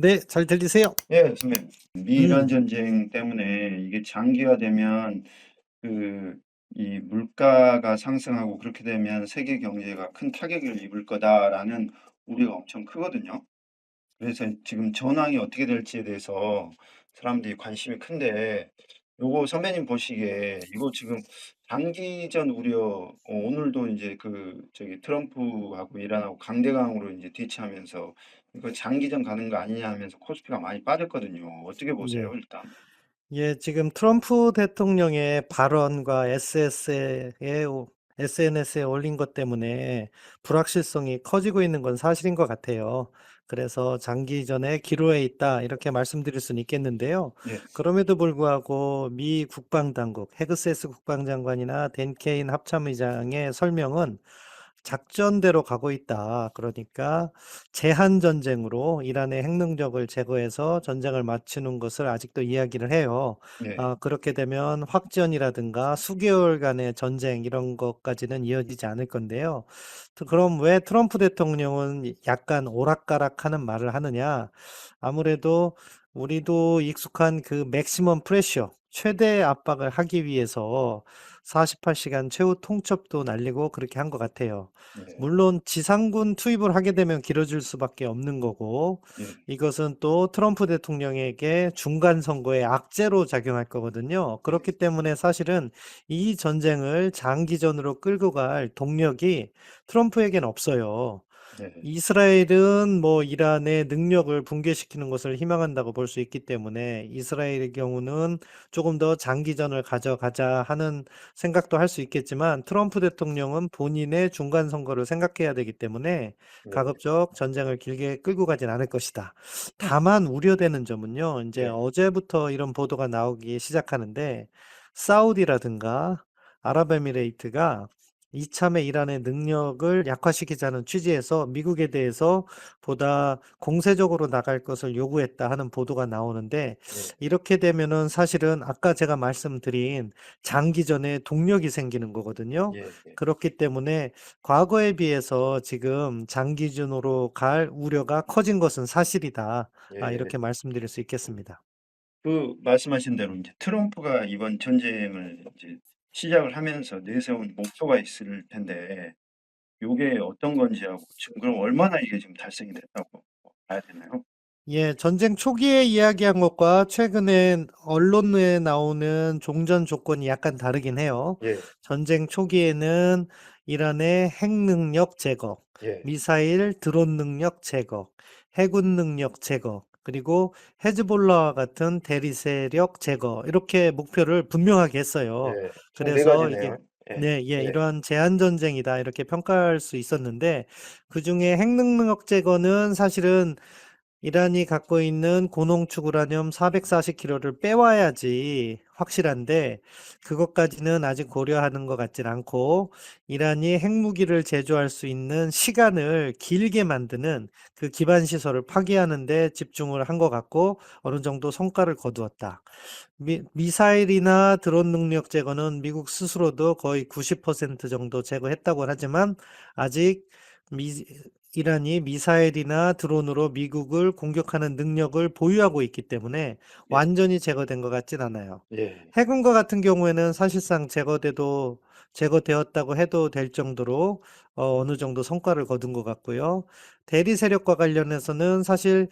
네, 잘 들리세요? 예, 선배님. 미이란 음, 전쟁 때문에 이게 장기화되면 그 이 물가가 상승하고 그렇게 되면 세계 경제가 큰 타격을 입을 거다라는 우려가 엄청 크거든요. 그래서 지금 전황이 어떻게 될지에 대해서 사람들이 관심이 큰데 요거 선배님 보시기에 이거 지금 장기전 우려 오늘도 이제 그 저기 트럼프하고 이란하고 강대강으로 이제 대치하면서 이거 장기전 가는 거 아니냐 하면서 코스피가 많이 빠졌거든요. 어떻게 보세요, 예. 일단? 예, 지금 트럼프 대통령의 발언과 SNS에 올린 것 때문에 불확실성이 커지고 있는 건 사실인 것 같아요. 그래서 장기전에 기로에 있다, 이렇게 말씀드릴 수는 있겠는데요. 예. 그럼에도 불구하고 미 국방당국, 헤그세스 국방장관이나 댄 케인 합참의장의 설명은 작전대로 가고 있다. 그러니까 제한 전쟁으로 이란의 핵 능력을 제거해서 전쟁을 마치는 것을 아직도 이야기를 해요. 네. 그렇게 되면 확전이라든가 수개월간의 전쟁 이런 것까지는 이어지지 않을 건데요. 그럼 왜 트럼프 대통령은 약간 오락가락하는 말을 하느냐? 아무래도 우리도 익숙한 그 맥시멈 프레셔, 최대 압박을 하기 위해서 48시간 최후 통첩도 날리고 그렇게 한 것 같아요. 네. 물론 지상군 투입을 하게 되면 길어질 수밖에 없는 거고, 예. 이것은 또 트럼프 대통령에게 중간 선거의 악재로 작용할 거거든요. 예. 그렇기 때문에 사실은 이 전쟁을 장기전으로 끌고 갈 동력이 트럼프에겐 없어요. 네. 이스라엘은 뭐 이란의 능력을 붕괴시키는 것을 희망한다고 볼 수 있기 때문에 이스라엘의 경우는 조금 더 장기전을 가져가자 하는 생각도 할 수 있겠지만 트럼프 대통령은 본인의 중간 선거를 생각해야 되기 때문에 네. 가급적 전쟁을 길게 끌고 가진 않을 것이다. 다만 우려되는 점은요. 이제 네. 어제부터 이런 보도가 나오기 시작하는데 사우디라든가 아랍에미레이트가 이참에 이란의 능력을 약화시키자는 취지에서 미국에 대해서 보다 공세적으로 나갈 것을 요구했다 하는 보도가 나오는데 네. 이렇게 되면은 사실은 아까 제가 말씀드린 장기전에 동력이 생기는 거거든요. 예. 예. 그렇기 때문에 과거에 비해서 지금 장기전으로 갈 우려가 커진 것은 사실이다. 예. 이렇게 말씀드릴 수 있겠습니다. 그 말씀하신 대로 이제 트럼프가 이번 전쟁을 이제 시작을 하면서 내세운 목표가 있을 텐데 요게 어떤 건지 하고 지금 그럼 얼마나 이게 지금 달성이 됐다고 봐야 되나요? 예, 전쟁 초기에 이야기한 것과 최근에 언론에 나오는 종전 조건이 약간 다르긴 해요. 예. 전쟁 초기에는 이란의 핵 능력 제거, 예. 미사일 드론 능력 제거, 해군 능력 제거, 그리고 헤즈볼라와 같은 대리 세력 제거, 이렇게 목표를 분명하게 했어요. 예. 총 네 그래서 이게 가지네요. 예. 네, 예, 예. 이러한 제한 전쟁이다 이렇게 평가할 수 있었는데 그중에 핵 능력 제거는 사실은 이란이 갖고 있는 고농축 우라늄 440kg를 빼와야지 확실한데 그것까지는 아직 고려하는 것 같진 않고 이란이 핵무기를 제조할 수 있는 시간을 길게 만드는 그 기반 시설을 파기하는 데 집중을 한 것 같고 어느 정도 성과를 거두었다. 미사일이나 드론 능력 제거는 미국 스스로도 거의 90% 정도 제거했다고 하지만 아직 미, 이란이 미사일이나 드론으로 미국을 공격하는 능력을 보유하고 있기 때문에 예. 완전히 제거된 것 같진 않아요. 예. 해군과 같은 경우에는 사실상 제거되었다고 해도 될 정도로 어느 정도 성과를 거둔 것 같고요. 대리 세력과 관련해서는 사실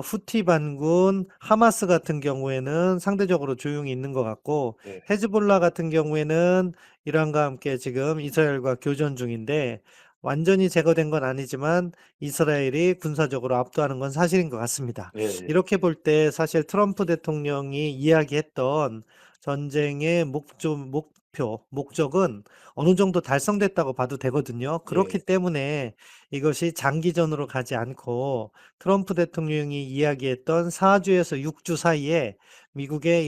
후티 반군 하마스 같은 경우에는 상대적으로 조용히 있는 것 같고 예. 헤즈볼라 같은 경우에는 이란과 함께 지금 이스라엘과 교전 중인데 완전히 제거된 건 아니지만 이스라엘이 군사적으로 압도하는 건 사실인 것 같습니다. 예예. 이렇게 볼 때 사실 트럼프 대통령이 이야기했던 전쟁의 목적은 어느 정도 달성됐다고 봐도 되거든요. 그렇기 예. 때문에 이것이 장기전으로 가지 않고 트럼프 대통령이 이야기했던 4주에서 6주 사이에 미국의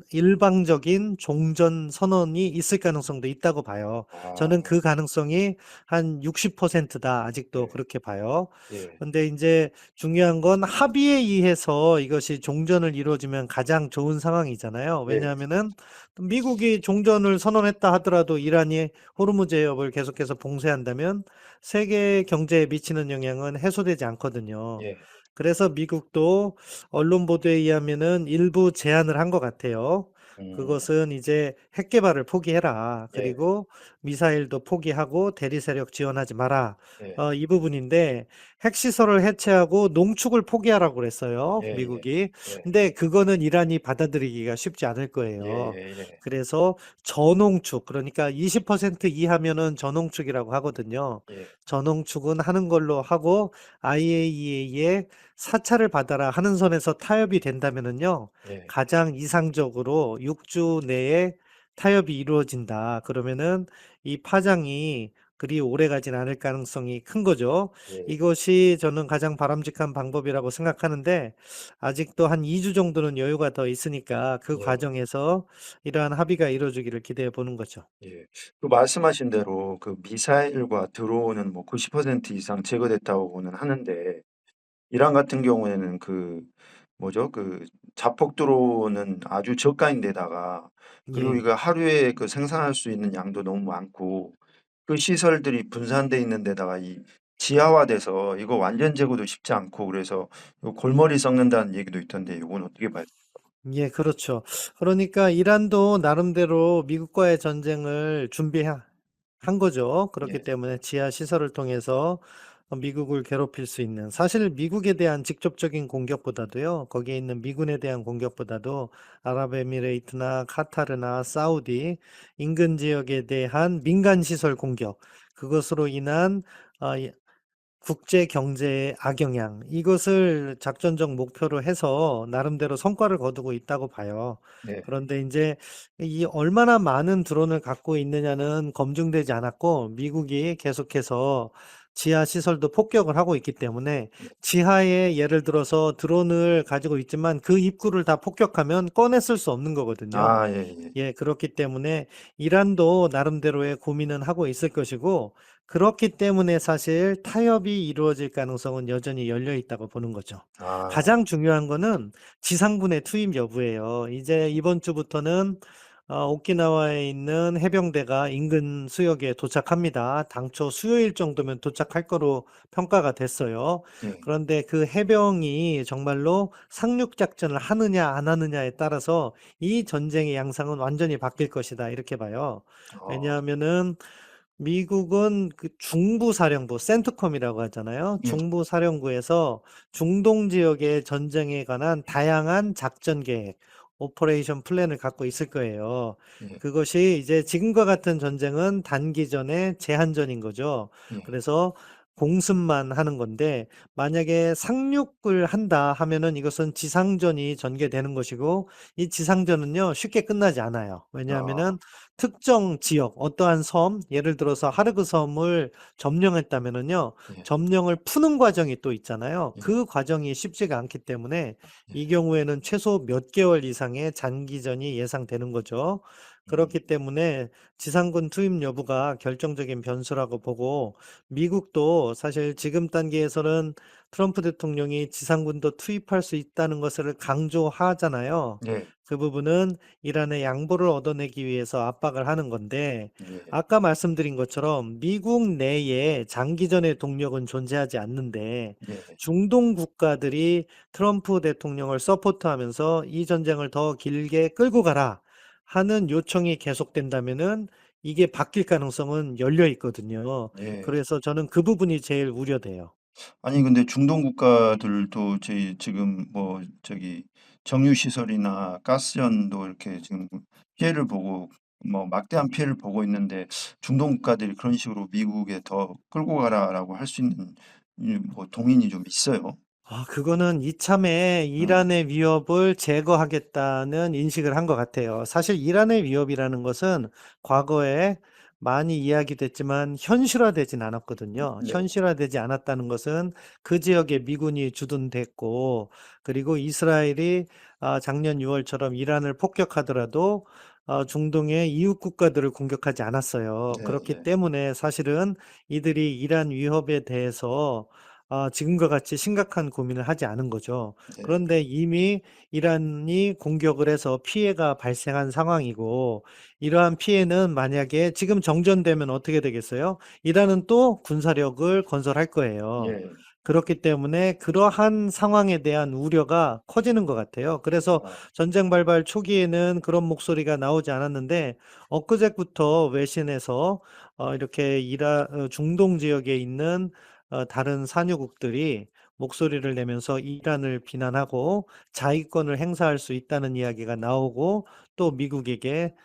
일방적인 종전 선언이 있을 가능성도 있다고 봐요. 저는 아. 그 가능성이 한 60%다. 아직도 예. 그렇게 봐요. 예. 근데 이제 중요한 건 합의에 의해서 이것이 종전을 이루어지면 가장 좋은 상황이잖아요. 예. 왜냐하면은 미국이 종전을 선언했다 하더라도 이란이 호르무즈 해협을 계속해서 봉쇄한다면 세계 경제에 미치는 영향은 해소되지 않거든요. 예. 그래서 미국도 언론 보도에 의하면은 일부 제안을 한 것 같아요. 음. 그것은 이제 핵 개발을 포기해라. 예. 그리고 미사일도 포기하고 대리 세력 지원하지 마라. 예. 이 부분인데 핵시설을 해체하고 농축을 포기하라고 그랬어요, 예예. 미국이. 예. 근데 그거는 이란이 받아들이기가 쉽지 않을 거예요. 예예예. 그래서 저농축, 그러니까 20% 이하면은 저농축이라고 하거든요. 예. 저농축은 하는 걸로 하고 IAEA에 사찰을 받아라 하는 선에서 타협이 된다면은요, 예. 가장 이상적으로 6주 내에 타협이 이루어진다. 그러면은 이 파장이 그리 오래 가진 않을 가능성이 큰 거죠. 예. 이것이 저는 가장 바람직한 방법이라고 생각하는데, 아직도 한 2주 정도는 여유가 더 있으니까 그 예. 과정에서 이러한 합의가 이루어지기를 기대해 보는 거죠. 예. 그 말씀하신 대로 그 미사일과 드론은 뭐 90% 이상 제거됐다고는 하는데 이란 같은 경우에는 그 뭐죠? 그 자폭 드론은 아주 저가인데다가 그리고 예. 이거 하루에 그 생산할 수 있는 양도 너무 많고 그 시설들이 분산돼 있는 데다가 이 지하화돼서 이거 완전 제거도 쉽지 않고 그래서 요 골머리 썩는다는 얘기도 있던데 요건 어떻게 봐요? 예, 그렇죠. 그러니까 이란도 나름대로 미국과의 전쟁을 준비한 거죠. 그렇기 예. 때문에 지하 시설을 통해서 미국을 괴롭힐 수 있는, 사실 미국에 대한 직접적인 공격보다도요, 거기에 있는 미군에 대한 공격보다도 아랍에미레이트나 카타르나 사우디 인근 지역에 대한 민간 시설 공격, 그것으로 인한 국제 경제의 악영향, 이것을 작전적 목표로 해서 나름대로 성과를 거두고 있다고 봐요. 네. 그런데 이제 이 얼마나 많은 드론을 갖고 있느냐는 검증되지 않았고, 미국이 계속해서 지하 시설도 폭격을 하고 있기 때문에 네. 지하에 예를 들어서 드론을 가지고 있지만 그 입구를 다 폭격하면 꺼내 쓸 수 없는 거거든요. 아 예예. 예, 그렇기 때문에 이란도 나름대로의 고민은 하고 있을 것이고, 그렇기 때문에 사실 타협이 이루어질 가능성은 여전히 열려 있다고 보는 거죠. 아 가장 중요한 거는 지상군의 투입 여부예요. 이제 이번 주부터는 오키나와에 있는 해병대가 인근 수역에 도착합니다. 당초 수요일 정도면 도착할 거로 평가가 됐어요. 예. 그런데 그 해병이 정말로 상륙 작전을 하느냐 안 하느냐에 따라서 이 전쟁의 양상은 완전히 바뀔 것이다, 이렇게 봐요. 어 왜냐하면은 미국은 그 중부사령부, 센트컴이라고 하잖아요. 예. 중부사령부에서 중동 지역의 전쟁에 관한 다양한 작전 계획, 오퍼레이션 플랜을 갖고 있을 거예요. 예. 그것이 이제 지금과 같은 전쟁은 단기전의 제한전인 거죠. 예. 그래서 공습만 하는 건데, 만약에 상륙을 한다 하면은 이것은 지상전이 전개되는 것이고, 이 지상전은요, 쉽게 끝나지 않아요. 아 왜냐하면은 특정 지역, 어떠한 섬, 예를 들어서 하르그 섬을 점령했다면은요, 예. 점령을 푸는 과정이 또 있잖아요. 예. 그 과정이 쉽지가 않기 때문에 예. 이 경우에는 최소 몇 개월 이상의 장기전이 예상되는 거죠. 음. 그렇기 때문에 지상군 투입 여부가 결정적인 변수라고 보고, 미국도 사실 지금 단계에서는 트럼프 대통령이 지상군도 투입할 수 있다는 것을 강조하잖아요. 예. 그 부분은 이란의 양보를 얻어내기 위해서 압박을 하는 건데, 예. 아까 말씀드린 것처럼 미국 내에 장기전의 동력은 존재하지 않는데, 예. 중동 국가들이 트럼프 대통령을 서포트하면서 이 전쟁을 더 길게 끌고 가라 하는 요청이 계속된다면은 이게 바뀔 가능성은 열려 있거든요. 예. 그래서 저는 그 부분이 제일 우려돼요. 아니 근데 중동 국가들도 저희 지금 뭐 저기 정유 시설이나 가스전도 이렇게 지금 피해를 보고 뭐 막대한 피해를 보고 있는데 중동 국가들이 그런 식으로 미국에 더 끌고 가라라고 할 수 있는 이 뭐 동의는 좀 있어요? 그거는 이참에 음. 이란의 위협을 제거하겠다는 인식을 한 것 같아요. 사실 이란의 위협이라는 것은 과거에 많이 이야기됐지만 현실화되진 않았거든요. 네. 현실화되지 않았다는 것은 그 지역에 미군이 주둔됐고, 그리고 이스라엘이 작년 6월처럼 이란을 폭격하더라도 중동의 이웃 국가들을 공격하지 않았어요. 그렇기 예예. 때문에 사실은 이들이 이란 위협에 대해서 지금과 같이 심각한 고민을 하지 않은 거죠. 예. 그런데 이미 이란이 공격을 해서 피해가 발생한 상황이고, 이러한 피해는 만약에 지금 정전되면 어떻게 되겠어요? 이란은 또 군사력을 건설할 거예요. 예. 그렇기 때문에 그러한 상황에 대한 우려가 커지는 것 같아요. 그래서 아, 전쟁 발발 초기에는 그런 목소리가 나오지 않았는데 엊그제부터 외신에서 이렇게 중동 지역에 있는 다른 산유국들이 목소리를 내면서 이란을 비난하고 자위권을 행사할 수 있다는 이야기가 나오고 또 미국에게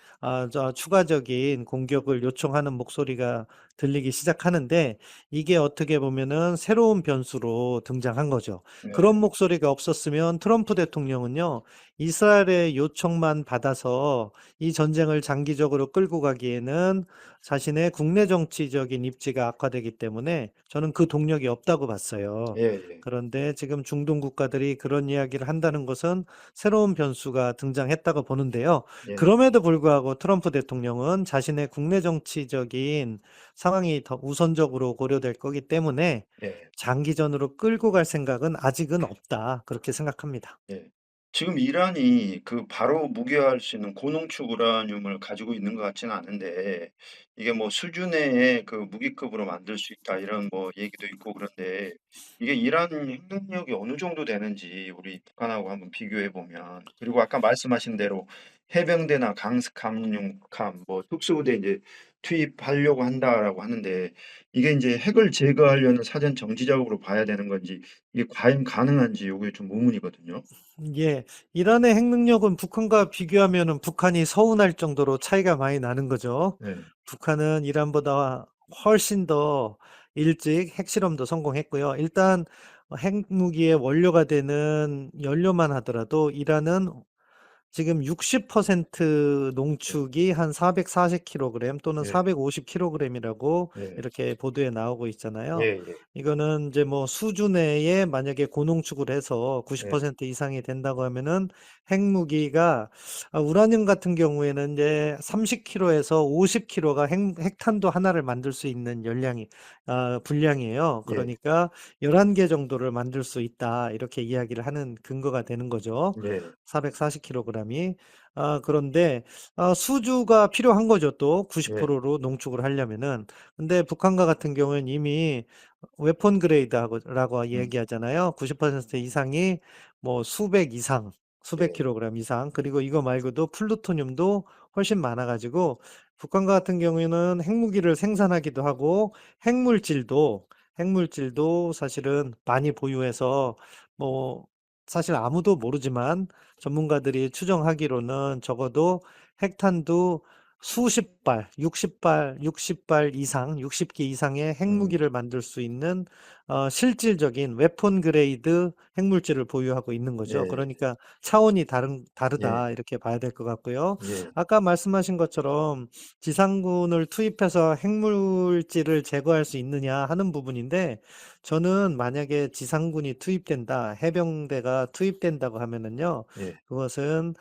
추가적인 공격을 요청하는 목소리가 들리기 시작하는데 이게 어떻게 보면은 새로운 변수로 등장한 거죠. 그런 네. 목소리가 없었으면 트럼프 대통령은요, 이스라엘의 요청만 받아서 이 전쟁을 장기적으로 끌고 가기에는 자신의 국내 정치적인 입지가 악화되기 때문에 저는 그 동력이 없다고 봤어요. 예, 예, 그런데 지금 중동 국가들이 그런 이야기를 한다는 것은 새로운 변수가 등장했다고 보는데요. 예, 그럼에도 불구하고 트럼프 대통령은 자신의 국내 정치적인 상황이 더 우선적으로 고려될 거기 때문에 예. 장기전으로 끌고 갈 생각은 아직은 없다. 그렇게 생각합니다. 예. 지금 이란이 그 바로 무기화할 수 있는 고농축 우라늄을 가지고 있는 것 같지는 않은데 이게 뭐 수준의 그 무기급으로 만들 수 있다 이런 뭐 얘기도 있고 그런데 이게 이란 핵 능력이 어느 정도 되는지 우리 북한하고 한번 비교해 보면 그리고 아까 말씀하신 대로 해병대나 강습함용함 뭐 특수부대 이제 투입하려고 한다라고 하는데 이게 이제 핵을 제거하려는 사전 정지 작업으로 봐야 되는 건지 이게 과연 가능한지 요게 좀 의문이거든요. 예, 이란의 핵 능력은 북한과 비교하면은 북한이 서운할 정도로 차이가 많이 나는 거죠. 네. 북한은 이란보다 훨씬 더 일찍 핵실험도 성공했고요. 일단 핵무기의 원료가 되는 연료만 하더라도 이란은 지금 60% 네. 농축이 한 440kg 또는 예. 450kg이라고 예. 이렇게 보도에 나오고 있잖아요. 예예. 이거는 이제 뭐 수주 내에 만약에 고농축을 해서 예. 90% 이상이 된다고 하면은 핵무기가 우라늄 같은 경우에는 이제 30kg에서 50kg가 핵탄두 하나를 만들 수 있는 분량이에요. 예. 그러니까 11개 정도를 만들 수 있다. 이렇게 이야기를 하는 근거가 되는 거죠. 예. 440kg이. 그런데 수주가 필요한 거죠, 또 예. 90%로 농축을 하려면은. 근데 북한과 같은 경우에는 이미 웨폰 그레이드라고 음. 얘기하잖아요. 90% 이상이 뭐 수백 이상, 수백 예. 킬로그램 이상. 그리고 이거 말고도 플루토늄도 훨씬 많아 가지고 북한과 같은 경우에는 핵무기를 생산하기도 하고 핵물질도 사실은 많이 보유해서 뭐 사실 아무도 모르지만 전문가들이 추정하기로는 적어도 핵탄두 수십 발, 60발 이상, 60기 이상의 음. 핵무기를 만들 수 있는 실질적인 웨폰 그레이드 핵물질을 보유하고 있는 거죠. 예. 그러니까 차원이 예. 다르다 이렇게 봐야 될 것 같고요. 예. 아까 말씀하신 것처럼 지상군을 투입해서 핵물질을 제거할 수 있느냐 하는 부분인데 저는 만약에 지상군이 투입된다, 해병대가 투입된다고 하면은요, 예. 그것은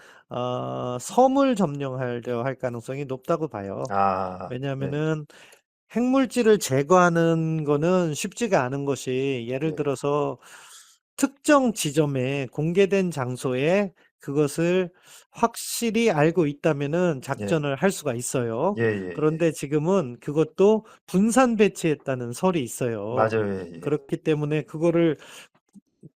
섬을 점령하려 할 가능성이 높다고 봐요. 아. 예. 왜냐하면은 핵물질을 제거하는 거는 쉽지가 않은 것이 예를 예. 들어서 특정 지점에 공개된 장소에 그것을 확실히 알고 있다면은 예. 작전을 할 수가 있어요. 예예예. 그런데 지금은 그것도 분산 배치했다는 설이 있어요. 맞아요. 예예. 그렇기 때문에 그거를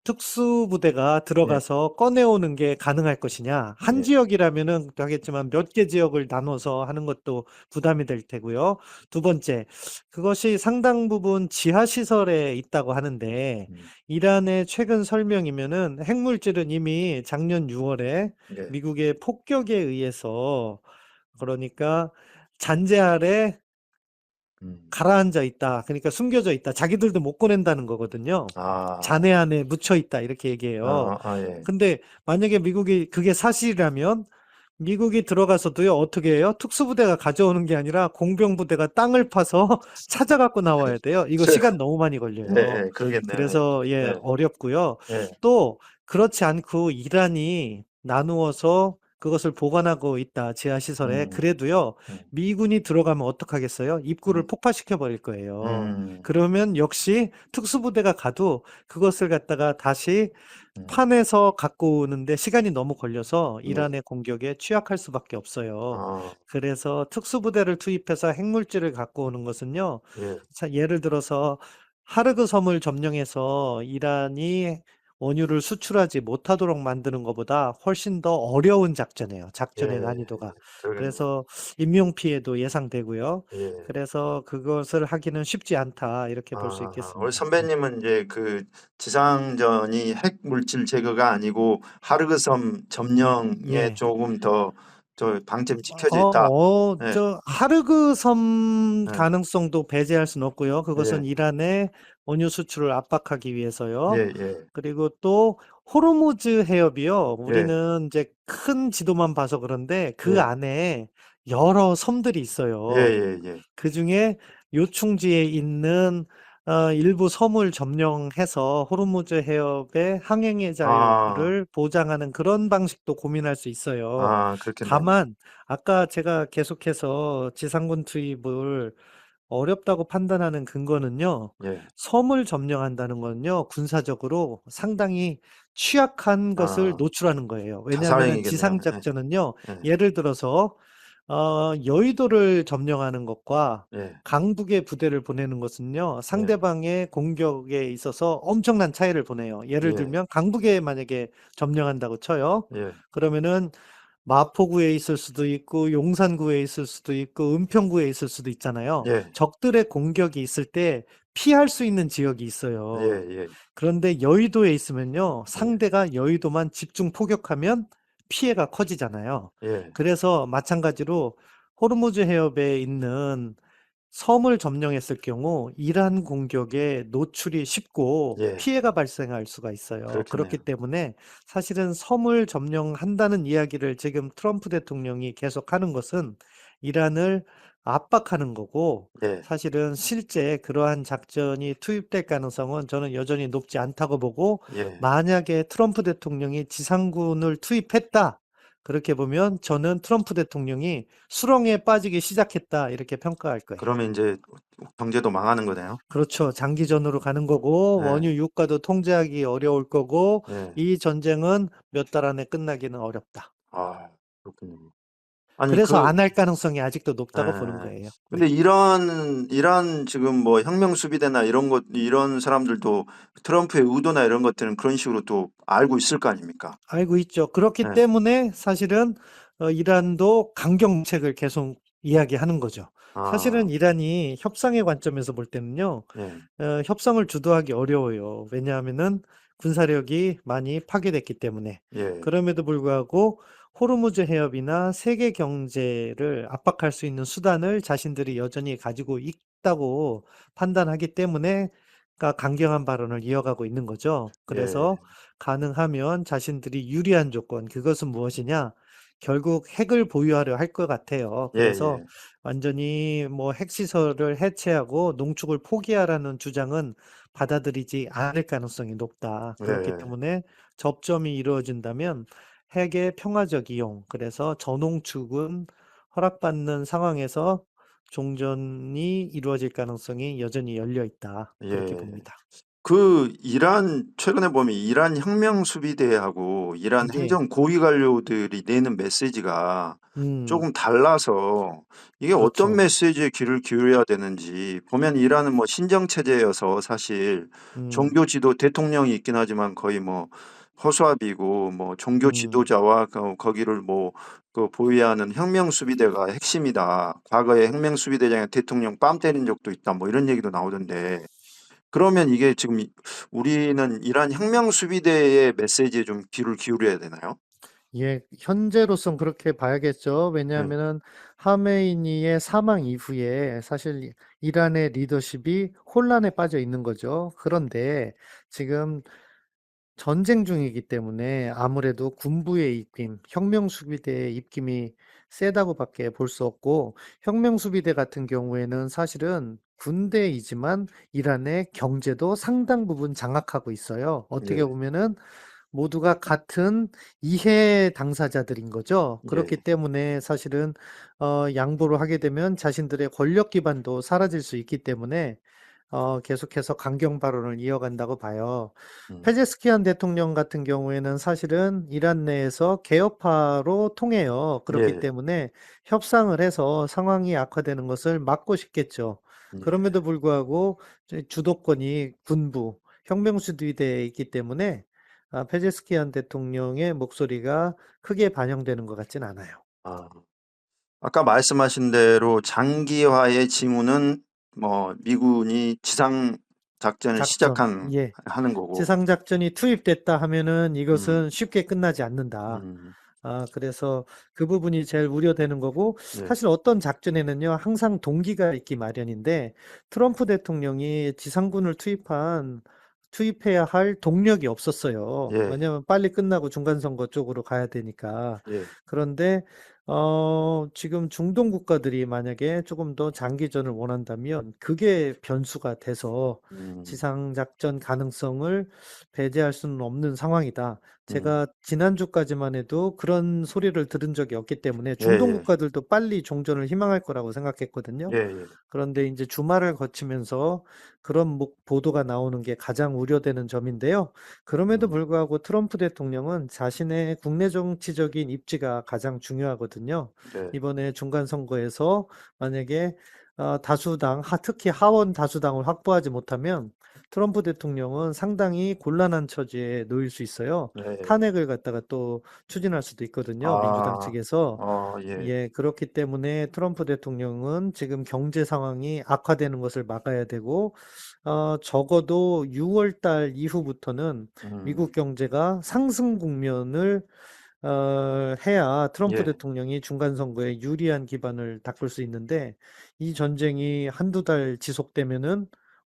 특수부대가 예. 들어가서 꺼내오는 게 가능할 것이냐. 한 예. 지역이라면은 하겠지만 몇 개 지역을 나눠서 하는 것도 부담이 될 테고요. 두 번째, 그것이 상당 부분 지하 시설에 있다고 하는데 음. 이란의 최근 설명이면은 핵물질은 이미 작년 6월에 예. 미국의 폭격에 의해서 그러니까 잔재 아래 음. 가라앉아 있다. 그러니까 숨겨져 있다. 자기들도 못 꺼낸다는 거거든요. 아. 잔해 안에 묻혀 있다. 이렇게 얘기해요. 예. 근데 만약에 미국이 그게 사실이라면 미국이 들어가서도요, 어떻게 해요? 특수부대가 가져오는 게 아니라 공병부대가 땅을 파서 찾아갖고 나와야 돼요. 이거 저 시간 너무 많이 걸려요. 예예. 그러겠네요. 그래서 예, 예. 어렵고요. 예. 또 그렇지 않고 이란이 나누어서 그것을 보관하고 있다. 지하시설에. 음. 그래도요, 음. 미군이 들어가면 어떡하겠어요? 입구를 음. 폭파시켜 버릴 거예요. 음. 그러면 역시 특수부대가 가도 그것을 갖다가 다시 음. 판에서 갖고 오는데 시간이 너무 걸려서 네. 이란의 공격에 취약할 수밖에 없어요. 아. 그래서 특수부대를 투입해서 핵물질을 갖고 오는 것은요. 예. 예를 들어서 하르그 섬을 점령해서 이란이 원유를 수출하지 못하도록 만드는 것보다 훨씬 더 어려운 작전이에요. 작전의 예, 난이도가. 그러겠네요. 그래서 인명 피해도 예상되고요. 예. 그래서 그것을 하기는 쉽지 않다. 이렇게 볼 수 우리 있겠습니다. 네. 선배님은 이제 그 지상전이 핵 물질 제거가 아니고 하르그섬 점령에 예. 조금 더 방점이 찍혀져 있다. 예, 하르그 섬 예, 가능성도 배제할 수는 없고요. 그것은 예, 이란의 원유 수출을 압박하기 위해서요. 예, 예, 그리고 또 호르무즈 해협이요. 예, 우리는 이제 큰 지도만 봐서 그런데 그 예, 안에 여러 섬들이 예, 있어요. 예, 예. 그중에 요충지에 있는 일부 섬을 점령해서 호르무즈 해협의 항행의 아, 자유를 보장하는 그런 방식도 고민할 수 있어요. 그렇겠네요. 다만 아까 제가 계속해서 지상군 투입을 어렵다고 판단하는 근거는요. 예, 섬을 점령한다는 건요. 군사적으로 상당히 취약한 것을 아, 노출하는 거예요. 왜냐하면은 자살행위겠네요. 지상 예, 작전은요. 예, 예를 들어서 여의도를 점령하는 것과 예, 강북에 부대를 보내는 것은요. 예, 상대방의 공격에 있어서 엄청난 차이를 보내요. 예를 예, 들면 강북에 만약에 점령한다고 쳐요. 예, 그러면은 마포구에 있을 수도 있고 용산구에 있을 수도 있고 은평구에 있을 수도 있잖아요. 예, 적들의 공격이 있을 때 피할 수 있는 지역이 예, 있어요. 예, 그런데 여의도에 있으면요. 예, 상대가 여의도만 집중 포격하면 피해가 커지잖아요. 예, 그래서 마찬가지로 호르무즈 해협에 있는 섬을 점령했을 경우 이란 공격에 노출이 쉽고 예, 피해가 발생할 수가 있어요. 그렇기 그렇겠네요. 때문에 사실은 섬을 점령한다는 이야기를 지금 트럼프 대통령이 계속하는 것은 이란을 압박하는 거고 예, 사실은 실제 그러한 작전이 투입될 가능성은 저는 여전히 높지 않다고 보고 예. 만약에 트럼프 대통령이 지상군을 투입했다. 그렇게 보면 저는 트럼프 대통령이 수렁에 빠지기 시작했다. 이렇게 평가할 거예요. 그러면 이제 경제도 망하는 거네요. 그렇죠. 장기전으로 가는 거고 예, 원유 유가도 통제하기 어려울 거고 예. 이 전쟁은 몇 달 안에 끝나기는 어렵다. 아, 그렇군요. 아니 그래서 안 할 가능성이 아직도 높다고 보는 예. 거예요. 근데 네. 이란 지금 뭐 혁명 수비대나 이런 사람들도 트럼프의 의도나 이런 것들은 그런 식으로 또 알고 있을 거 아닙니까? 알고 있죠. 그렇기 예. 때문에 사실은 이란도 강경책을 계속 이야기하는 거죠. 사실은 아, 이란이 협상의 관점에서 볼 때는요. 예. 협상을 주도하기 어려워요. 왜냐하면은 군사력이 많이 파괴됐기 때문에. 예. 그럼에도 불구하고 호르무즈 해협이나 세계 경제를 압박할 수 있는 수단을 자신들이 여전히 가지고 있다고 판단하기 때문에 그러니까 강경한 발언을 이어가고 있는 거죠. 예. 그래서 가능하면 자신들이 유리한 조건, 그것은 무엇이냐? 결국 핵을 보유하려 할 것 같아요. 예, 그래서 예. 완전히 뭐 핵시설을 해체하고 농축을 포기하라는 주장은 받아들이지 않을 가능성이 높다. 그렇기 예. 때문에 접점이 이루어진다면 핵의 평화적 이용, 그래서 전홍축은 허락받는 상황에서 종전이 이루어질 가능성이 여전히 열려 있다. 그렇게 예. 봅니다. 최근에 보면 이란 혁명 수비대하고 이란 예. 행정 고위 관료들이 내는 메시지가 음, 조금 달라서 이게 어떤 그렇죠. 메시지에 귀를 기울여야 되는지 보면 이란은 뭐 신정 체제여서 사실 음, 종교 지도 대통령이 있긴 하지만 거의 뭐 허수아비고 뭐 종교 음, 지도자와 거기를 뭐 그 보위하는 혁명 수비대가 핵심이다. 과거에 혁명 수비대장에 대통령 뺨 때린 적도 있다. 뭐 이런 얘기도 나오던데 그러면 이게 지금 우리는 이란 혁명 수비대의 메시지에 좀 귀를 기울여야 되나요? 예, 현재로선 그렇게 봐야겠죠. 네. 왜냐하면은 하메이니의 사망 이후에 사실 이란의 리더십이 혼란에 빠져 있는 거죠. 그런데 지금 전쟁 중이기 때문에 아무래도 군부의 입김, 혁명수비대의 입김이 세다고밖에 볼 수 없고, 혁명수비대 같은 경우에는 사실은 군대이지만 이란의 경제도 상당 부분 장악하고 있어요. 어떻게 예. 보면은 모두가 같은 이해 당사자들인 거죠. 그렇기 예. 때문에 사실은 양보를 하게 되면 자신들의 권력 기반도 사라질 수 있기 때문에 계속해서 강경 발언을 이어간다고 봐요. 음. 페제스키안 대통령 같은 경우에는 사실은 이란 내에서 개혁파로 통해요. 그렇기 예. 때문에 협상을 해서 상황이 악화되는 것을 막고 싶겠죠. 예. 그럼에도 불구하고 주도권이 군부, 혁명수비대에 있기 때문에 페제스키안 대통령의 목소리가 크게 반영되는 것 같진 않아요. 아. 아까 말씀하신 대로 장기화의 징후는 뭐 미군이 지상 작전을 작전, 시작한 예. 하는 거고. 지상작전이 투입됐다 하면은 음. 이것은 쉽게 끝나지 않는다. 음. 그래서 그 부분이 제일 우려되는 거고, 네. 사실 어떤 작전에는요, 항상 동기가 있기 마련인데, 트럼프 대통령이 지상군을 투입해야 할 동력이 없었어요. 예. 왜냐하면 빨리 끝나고 중간선거 쪽으로 가야 되니까. 예. 그런데, 지금 중동 국가들이 만약에 조금 더 장기전을 원한다면, 그게 변수가 돼서 음. 지상작전 가능성을 배제할 수는 없는 상황이다. 음. 제가 지난주까지만 해도 그런 소리를 들은 적이 없기 때문에 중동 예예. 국가들도 빨리 종전을 희망할 거라고 생각했거든요. 예예. 그런데 이제 주말을 거치면서 그런 보도가 나오는 게 가장 우려되는 점인데요. 그럼에도 음. 불구하고 트럼프 대통령은 자신의 국내 정치적인 입지가 가장 중요하거든요. 네. 이번에 중간 선거에서 만약에 다수당, 특히 하원 다수당을 확보하지 못하면 트럼프 대통령은 상당히 곤란한 처지에 놓일 수 있어요. 예. 탄핵을 갖다가 또 추진할 수도 있거든요. 민주당 아. 측에서. 예. 예, 그렇기 때문에 트럼프 대통령은 지금 경제 상황이 악화되는 것을 막아야 되고, 적어도 6월 달 이후부터는 음. 미국 경제가 상승 국면을 해야 트럼프 예. 대통령이 중간 선거에 유리한 기반을 닦을 수 있는데, 이 전쟁이 한두 달 지속되면은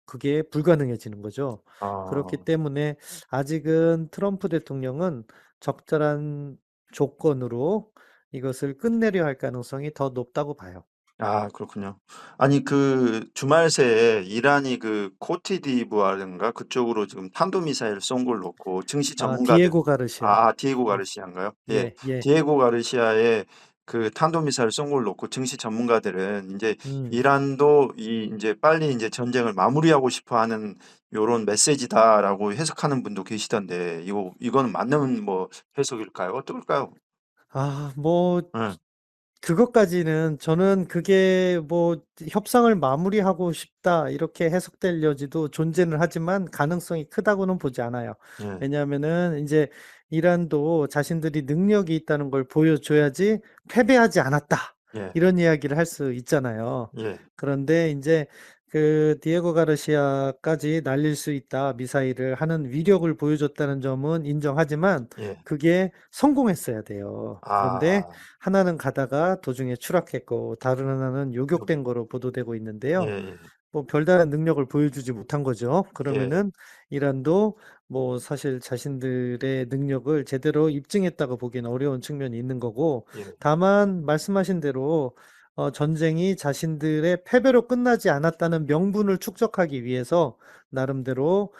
그게 불가능해지는 거죠. 그렇기 아. 때문에 아직은 트럼프 대통령은 적절한 조건으로 이것을 끝내려 할 가능성이 더 높다고 봐요. 아 그렇군요. 아니 그 주말 새에 이란이 그 코트디부아르인가 그쪽으로 지금 탄도미사일 쏜 걸 놓고 증시 전문가들 디에고 가르시아. 디에고 예, 가르시아인가요? 예. 예, 예. 디에고 가르시아의 그 탄도미사일 쏜 걸 놓고 증시 전문가들은 인제 음. 이란도 이 인제 빨리 인제 전쟁을 마무리하고 싶어 하는 요런 메시지다라고 해석하는 분도 계시던데 이거는 맞는 뭐 해석일까요? 어떨까요? 뭐 예. 그것까지는 저는 그게 뭐 협상을 마무리하고 싶다 이렇게 해석될 여지도 존재는 하지만 가능성이 크다고는 보지 않아요. 예. 왜냐하면은 이제 이란도 자신들이 능력이 있다는 걸 보여줘야지 패배하지 않았다. 예. 이런 이야기를 할 수 있잖아요. 예. 그런데 이제 그 디에고 가르시아까지 날릴 수 있다 미사일을 하는 위력을 보여줬다는 점은 인정하지만 예. 그게 성공했어야 돼요. 그런데 아. 하나는 가다가 도중에 추락했고 다른 하나는 요격된 거로 보도되고 있는데요. 예예. 뭐 별다른 능력을 보여주지 못한 거죠. 예. 그러면은 이란도 뭐 사실 자신들의 능력을 제대로 입증했다고 보기는 어려운 측면이 있는 거고, 예. 다만 말씀하신 대로 전쟁이 자신들의 패배로 끝나지 않았다는 명분을 축적하기 위해서 나름대로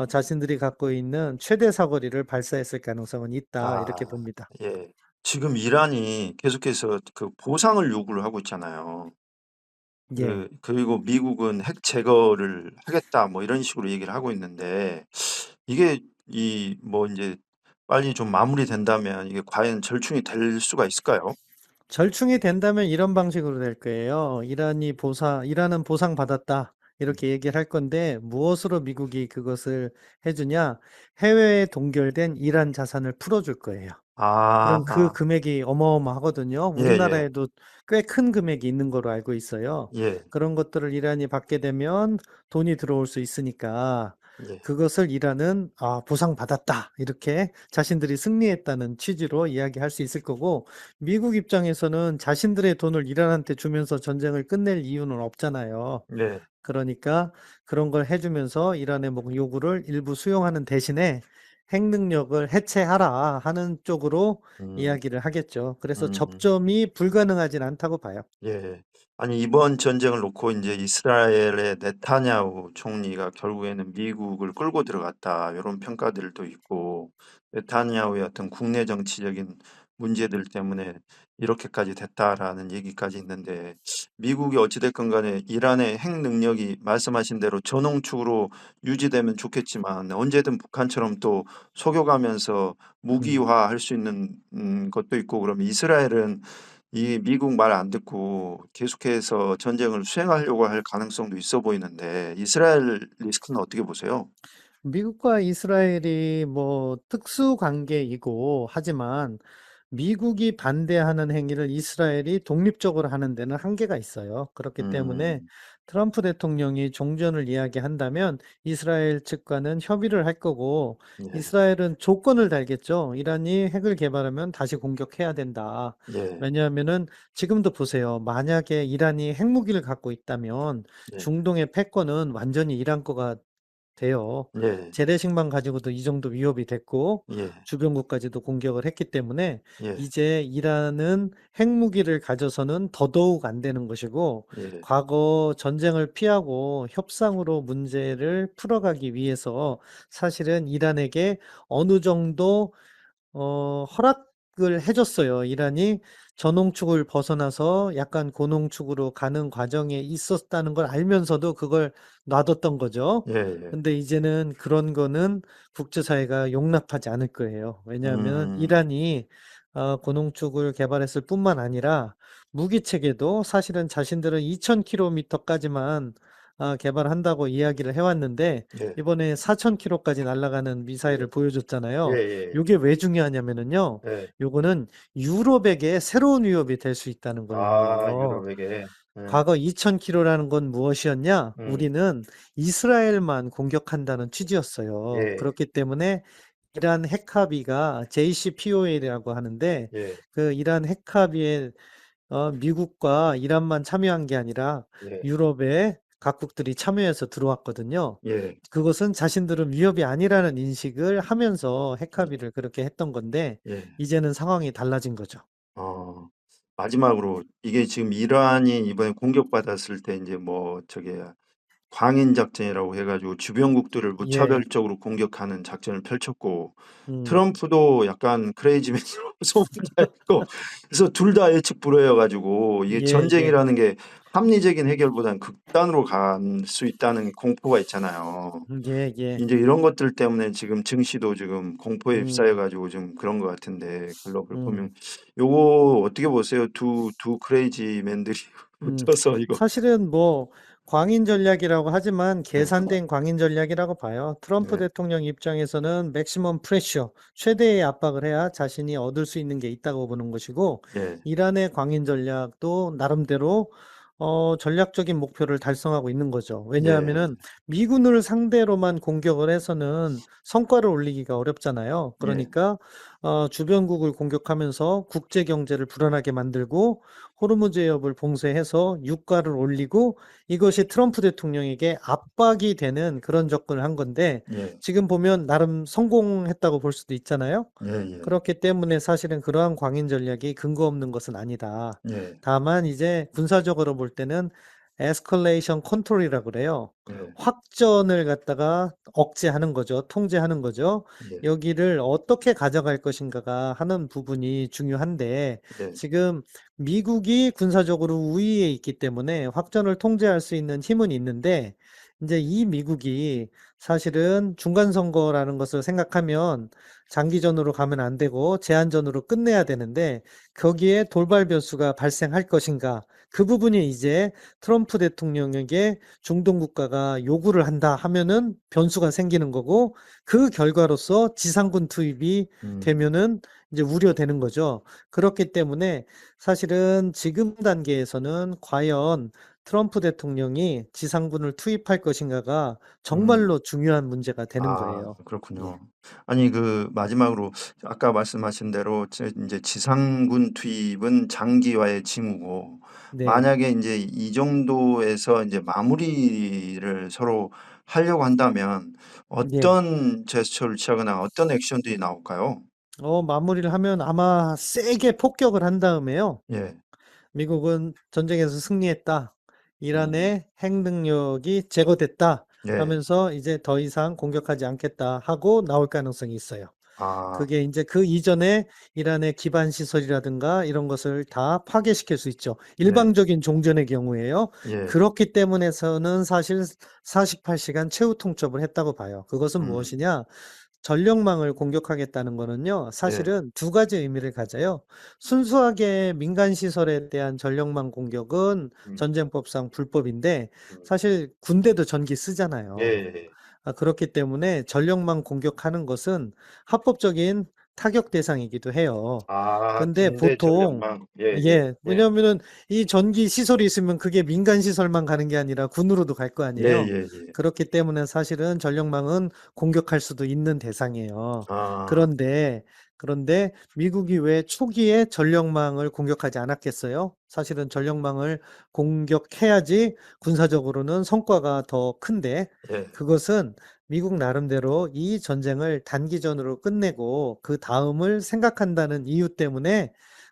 자신들이 갖고 있는 최대 사거리를 발사했을 가능성은 있다 이렇게 아 봅니다. 예. 지금 이란이 계속해서 그 보상을 요구를 하고 있잖아요. 예. 그리고 미국은 "핵 제거를 하겠다." 뭐 이런 식으로 얘기를 하고 있는데 이게 이 뭐 인제 빨리 좀 마무리된다면 이게 과연 절충이 될 수가 있을까요? 절충이 된다면 이런 방식으로 될 거예요. 이란은 보상받았다. 음. 이렇게 얘기를 할 건데, 무엇으로 미국이 그것을 해주냐? 해외에 동결된 이란 자산을 풀어줄 거예요. 그럼 그 아. 금액이 어마어마하거든요. 예예. 우리나라에도 꽤 큰 금액이 있는 거로 알고 있어요. 예. 그런 것들을 이란이 받게 되면 돈이 들어올 수 있으니까 예. 그것을 이란은 보상받았다. 이렇게 자신들이 승리했다는 취지로 이야기할 수 있을 거고 미국 입장에서는 자신들의 돈을 이란한테 주면서 전쟁을 끝낼 이유는 없잖아요. 네. 그러니까 그런 걸 해주면서 이란의 뭐 요구를 일부 수용하는 대신에 핵 능력을 해체하라 하는 쪽으로 음. 이야기를 하겠죠. 그래서 음. 접점이 불가능하진 않다고 봐요. 예. 아니 이번 전쟁을 놓고 인제 이스라엘의 네타냐후 총리가 결국에는 "미국을 끌고 들어갔다." 요런 평가들도 있고 네타냐후의 어떤 국내 정치적인 문제들 때문에 "이렇게까지 됐다."라는 얘기까지 있는데 미국이 어찌 됐건 간에 이란의 핵 능력이 말씀하신 대로 전홍축으로 유지되면 좋겠지만 언제든 북한처럼 또 속여가면서 음. 무기화할 수 있는 것도 있고 그러면 이스라엘은 이 미국 말 안 듣고 계속해서 전쟁을 수행하려고 할 가능성도 있어 보이는데 이스라엘 리스크는 어떻게 보세요? 미국과 이스라엘이 뭐 특수 관계이고 하지만 미국이 반대하는 행위를 이스라엘이 독립적으로 하는 데는 한계가 있어요. 그렇기 때문에 음. 트럼프 대통령이 종전을 이야기한다면 이스라엘 측과는 협의를 할 거고 예. 이스라엘은 조건을 달겠죠. 이란이 핵을 개발하면 다시 공격해야 된다. 예. 왜냐하면은 지금도 보세요. 만약에 이란이 핵무기를 갖고 있다면 예. 중동의 패권은 완전히 이란 거가 돼요. 예. 재래식만 가지고도 이 정도 위협이 됐고 예. 주변국까지도 공격을 했기 때문에 예. 이제 이란은 핵무기를 가져서는 더더욱 안 되는 것이고 예. 과거 전쟁을 피하고 협상으로 문제를 풀어가기 위해서 사실은 이란에게 어느 정도 허락을 해줬어요. 이란이 전홍축을 벗어나서 약간 고농축으로 가는 과정에 있었다는 걸 알면서도 그걸 놔뒀던 거죠. 예예. 근데 이제는 그런 거는 국제사회가 용납하지 않을 거예요. 왜냐하면 음. 이란이 고농축을 개발했을 뿐만 아니라 무기 체계도 사실은 자신들은 2000km까지만 개발한다고 이야기를 해왔는데 예. 이번에 4000km까지 날아가는 미사일을 예. 보여줬잖아요. 예예. 요게 왜 중요하냐면은요. 예. 요거는 유럽에게 새로운 위협이 될 수 있다는 걸 아, 의미해요. 유럽에게. 예. 과거 2000km라는 건 무엇이었냐? 음. 우리는 이스라엘만 공격한다는 취지였어요. 예. 그렇기 때문에 이란 핵합의가 JCPOA라고 하는데 예. 그 이란 핵합의에 미국과 이란만 참여한 게 아니라 예. 유럽의 각국들이 참여해서 들어왔거든요. 예. 그것은 자신들은 위협이 아니라는 인식을 하면서 예. 핵합의를 그렇게 했던 건데 예. 이제는 상황이 달라진 거죠. 어. 마지막으로 이게 지금 이란이 이번에 공격받았을 때 인제 뭐 저기 광인 작전이라고 해 가지고 주변국들을 예. 무차별적으로 공격하는 작전을 펼쳤고 음. 트럼프도 약간 크레이지맨으로 소문나 있고 그래서 둘 다 예측 불허여 가지고 이게 예예. 전쟁이라는 게 합리적인 해결보다는 극단으로 갈 수 있다는 공포가 있잖아요. 예예. 인제 이런 것들 때문에 지금 증시도 지금 공포에 음. 휩싸여 가지고 좀 그런 것 같은데 글로벌 음. 보면 요거 어떻게 보세요? 두 크레이지맨들이 음. 붙어서 이거. 사실은 뭐 광인 전략이라고 하지만 네. 계산된 광인 전략이라고 봐요. 트럼프 네. 대통령 입장에서는 맥시멈 프레셔, 최대의 압박을 해야 자신이 얻을 수 있는 게 있다고 보는 것이고 예. 이란의 광인 전략도 나름대로 전략적인 목표를 달성하고 있는 거죠. 예. 왜냐하면은 미군을 상대로만 공격을 해서는 성과를 올리기가 어렵잖아요. 예. 그러니까 주변국을 공격하면서 국제 경제를 불안하게 만들고 호르무즈 해협을 봉쇄해서 유가를 올리고 이것이 트럼프 대통령에게 압박이 되는 그런 접근을 한 건데 예. 지금 보면 나름 성공했다고 볼 수도 있잖아요. 예예. 그렇기 때문에 사실은 그러한 광인 전략이 근거 없는 것은 아니다. 예. 다만 이제 군사적으로 볼 때는 에스컬레이션 컨트롤이라고 그래요. 예. 확전을 갖다가 억제하는 거죠. 통제하는 거죠. 예. 여기를 어떻게 가져갈 것인가가 하는 부분이 중요한데 예. 지금 미국이 군사적으로 우위에 있기 때문에 확전을 통제할 수 있는 힘은 있는데 이제 이 미국이 사실은 중간 선거라는 것을 생각하면 장기전으로 가면 안 되고 제한전으로 끝내야 되는데 거기에 돌발 변수가 발생할 것인가? 그 부분이 이제 트럼프 대통령에게 중동 국가가 요구를 한다 하면은 변수가 생기는 거고 그 결과로서 지상군 투입이 음. 되면은 이제 우려되는 거죠. 그렇기 때문에 사실은 지금 단계에서는 과연 트럼프 대통령이 지상군을 투입할 것인가가 음. 정말로 중요한 문제가 되는 아, 거예요. 예. 그렇군요. 아니 그 마지막으로 아까 말씀하신 대로 인제 지상군 투입은 장기화의 징후고 네. 만약에 인제 이 정도에서 인제 마무리를 서로 하려고 한다면 예. 어떤 제스처를 취하거나 어떤 액션들이 나올까요? 마무리를 하면 아마 세게 폭격을 한 다음에요. 예. 미국은 전쟁에서 승리했다. 음. 이란의 핵 능력이 제거됐다. 예. 하면서 이제 더 이상 공격하지 않겠다 하고 나올 가능성이 있어요. 아. 그게 인제 그 이전에 이란의 기반 시설이라든가 이런 것을 다 파괴시킬 수 있죠. 네. 일방적인 종전의 경우에요. 예. 그렇기 때문에서는 사실 48시간 최후 통첩을 했다고 봐요. 그것은 음. 무엇이냐? 전력망을 공격하겠다는 거는요. 예. 사실은 두 가지 의미를 가져요. 순수하게 민간 시설에 대한 전력망 공격은 음. 전쟁법상 불법인데 음. 사실 군대도 전기 쓰잖아요. 예예예. 그렇기 때문에 전력망 공격하는 것은 합법적인 타격 대상이기도 해요. 아 근데 군대 보통 전력망. 예예. 예. 예. 왜냐하면은 이 전기 시설이 있으면 그게 민간 시설만 가는 게 아니라 군으로도 갈 거 아니에요. 예예예. 그렇기 때문에 사실은 전력망은 공격할 수도 있는 대상이에요. 아. 그런데 미국이 왜 초기에 전력망을 공격하지 않았겠어요? 사실은 전력망을 공격해야지 군사적으로는 성과가 더 큰데 예. 그것은 미국 나름대로 이 전쟁을 단기전으로 끝내고 그다음을 생각한다는 이유 때문에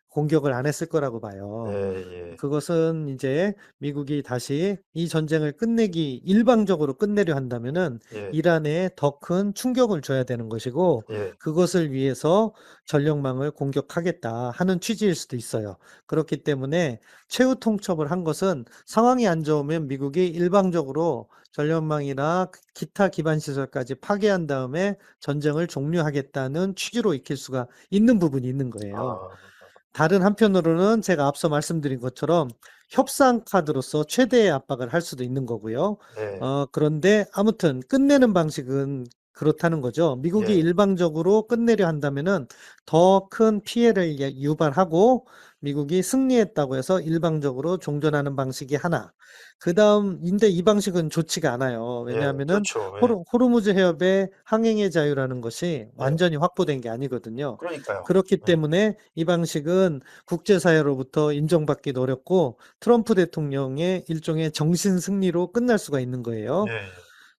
공격을 안 했을 거라고 봐요. 예예. 그것은 이제 미국이 다시 이 전쟁을 끝내기 일방적으로 끝내려 한다면은 예. 이란에 더 큰 충격을 줘야 되는 것이고 예. 그것을 위해서 전력망을 공격하겠다 하는 취지일 수도 있어요. 그렇기 때문에 최후 통첩을 한 것은 상황이 안 좋으면 미국이 일방적으로 전력망이나 기타 기반 시설까지 파괴한 다음에 전쟁을 종료하겠다는 취지로 익힐 수가 있는 부분이 있는 거예요. 아. 다른 한편으로는 제가 앞서 말씀드린 것처럼 협상 카드로서 최대의 압박을 할 수도 있는 거고요. 예. 그런데 아무튼 끝내는 방식은 그렇다는 거죠. 미국이 예. 일방적으로 끝내려 한다면은 더 큰 피해를 유발하고 미국이 승리했다고 해서 일방적으로 종전하는 방식이 하나. 그다음 인데 이 방식은 좋지가 않아요. 예. 왜냐하면은 그렇죠. 예. 호르무즈 해협의 항행의 자유라는 것이 예. 완전히 확보된 게 아니거든요. 그러니까요. 그렇기 예. 때문에 이 방식은 국제사회로부터 인정받기도 어렵고 트럼프 대통령의 일종의 정신 승리로 끝날 수가 있는 거예요. 예예.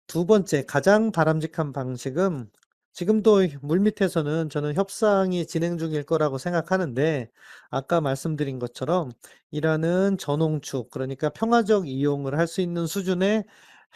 두 번째 가장 바람직한 방식은 지금도 물밑에서는 저는 협상이 진행 중일 거라고 생각하는데 아까 말씀드린 것처럼 이란은 전홍축 그러니까 평화적 이용을 할 수 있는 수준의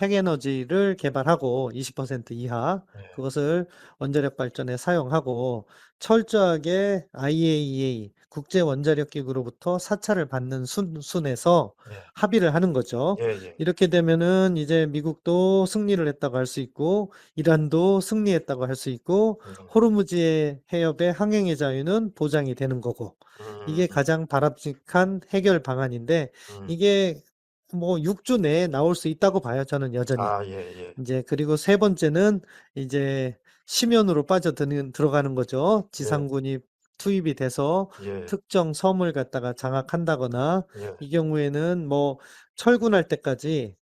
핵에너지를 개발하고 20% 이하 예. 그것을 원자력 발전에 사용하고 철저하게 IAEA 국제 원자력 기구로부터 사찰을 받는 순에서 예. 합의를 하는 거죠. 예예. 이렇게 되면은 이제 미국도 승리를 했다고 할 수 있고 이란도 승리했다고 할 수 있고 음. 호르무즈의 해협의 항행의 자유는 보장이 되는 거고 이게 음. 가장 바람직한 해결 방안인데 음. 이게 뭐 6주 내에 나올 수 있다고 봐요, 저는 여전히. 아 예예. 인제 그리고 세 번째는 이제 심연으로 빠져드는 들어가는 거죠. 예. 지상군이 투입이 돼서 예. 특정 섬을 갖다가 장악한다거나 예. 이 경우에는 뭐 철군할 때까지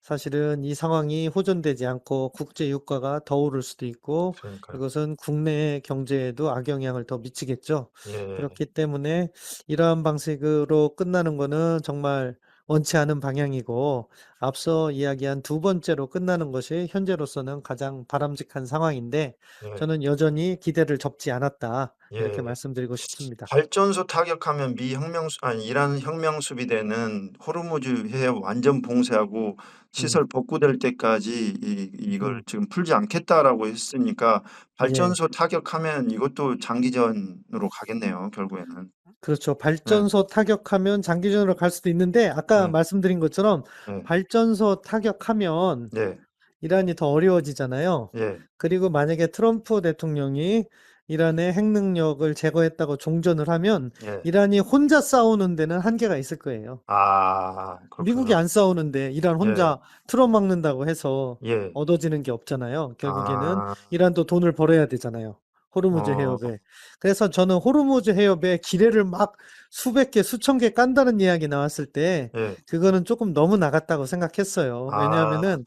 사실은 이 상황이 호전되지 않고 국제 유가가 더 오를 수도 있고 그러니까요. 그것은 국내 경제에도 악영향을 더 미치겠죠. 예. 그렇기 때문에 이러한 방식으로 끝나는 거는 정말 원치 않은 방향이고 앞서 이야기한 두 번째로 끝나는 것이 현재로서는 가장 바람직한 상황인데 예. 저는 여전히 기대를 접지 않았다. 이렇게 예. 말씀드리고 싶습니다. 발전소 타격하면 미 혁명수 아니 이란 혁명 수비대는 호르무즈 해협 완전 봉쇄하고 음. 시설 복구될 때까지 이걸 음. 지금 풀지 않겠다라고 했으니까 예. 발전소 타격하면 이것도 장기전으로 가겠네요, 결국에는. 그렇죠. 네. 발전소 타격하면 장기전으로 갈 수도 있는데 아까 네. 말씀드린 것처럼 네. 발전소 타격하면 네. 이란이 더 어려워지잖아요. 예. 그리고 만약에 트럼프 대통령이 이란의 핵 능력을 제거했다고 종전을 하면 예. 이란이 혼자 싸우는 데는 한계가 있을 거예요. 아 미국이 그렇군요. 안 싸우는데 이란 예. 혼자 틀어막는다고 해서 예. 얻어지는 게 없잖아요. 결국에는 아. 이란도 돈을 벌어야 되잖아요. 호르무즈 어. 해협에. 그래서 저는 호르무즈 해협에 기뢰를 막 수백 개, 수천 개 깐다는 이야기 나왔을 때 예. 그거는 조금 너무 나갔다고 생각했어요. 아. 왜냐하면은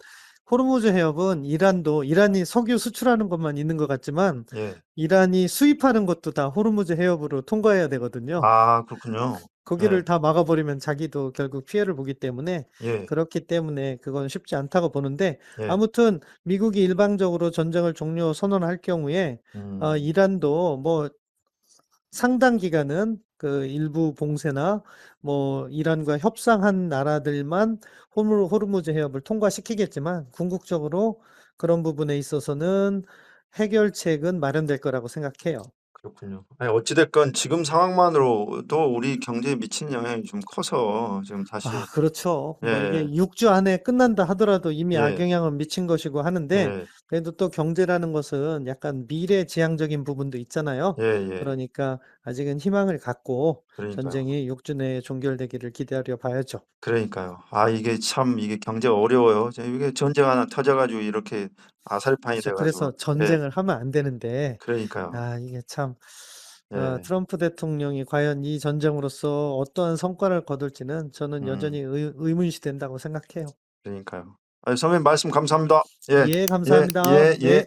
호르무즈 해협은 이란이 석유 수출하는 것만 있는 것 같지만 예. 이란이 수입하는 것도 다 호르무즈 해협으로 통과해야 되거든요. 아 그렇군요. 예. 거기를 다 막아버리면 자기도 결국 피해를 보기 때문에 예. 그렇기 때문에 그건 쉽지 않다고 보는데 예. 아무튼 미국이 일방적으로 전쟁을 종료 선언할 경우에 음. 이란도 뭐 상당 기간은 그 일부 봉쇄나 뭐 이란과 협상한 나라들만 호르무즈 해협을 통과시키겠지만 궁극적으로 그런 부분에 있어서는 해결책은 마련될 거라고 생각해요. 그렇군요. 아니 어찌 됐건 지금 상황만으로도 우리 경제에 미치는 영향이 좀 커서 지금 사실 그렇죠. 뭐 예. 이게 6주 안에 끝난다 하더라도 이미 예. 악영향은 미친 것이고 하는데, 예. 그래도 또 경제라는 것은 약간 미래지향적인 부분도 있잖아요. 예예. 그러니까 아직은 희망을 갖고 그러니까요. 전쟁이 6주 내에 종결되기를 기다려 봐야죠. 그러니까요. 이게 참 이게 경제가 어려워요. 이게 전쟁 하나 터져 가지고 이렇게 아살판이 돼 그렇죠. 가지고 그래서 예. 전쟁을 하면 안 되는데, 그러니까요. 이게 참 예. 트럼프 대통령이 과연 이 전쟁으로서 어떠한 성과를 거둘지는 저는 여전히 음. 의문시 된다고 생각해요. 그러니까요. 선생님 말씀 감사합니다. 예. 예, 예. 감사합니다. 예. 예. 네.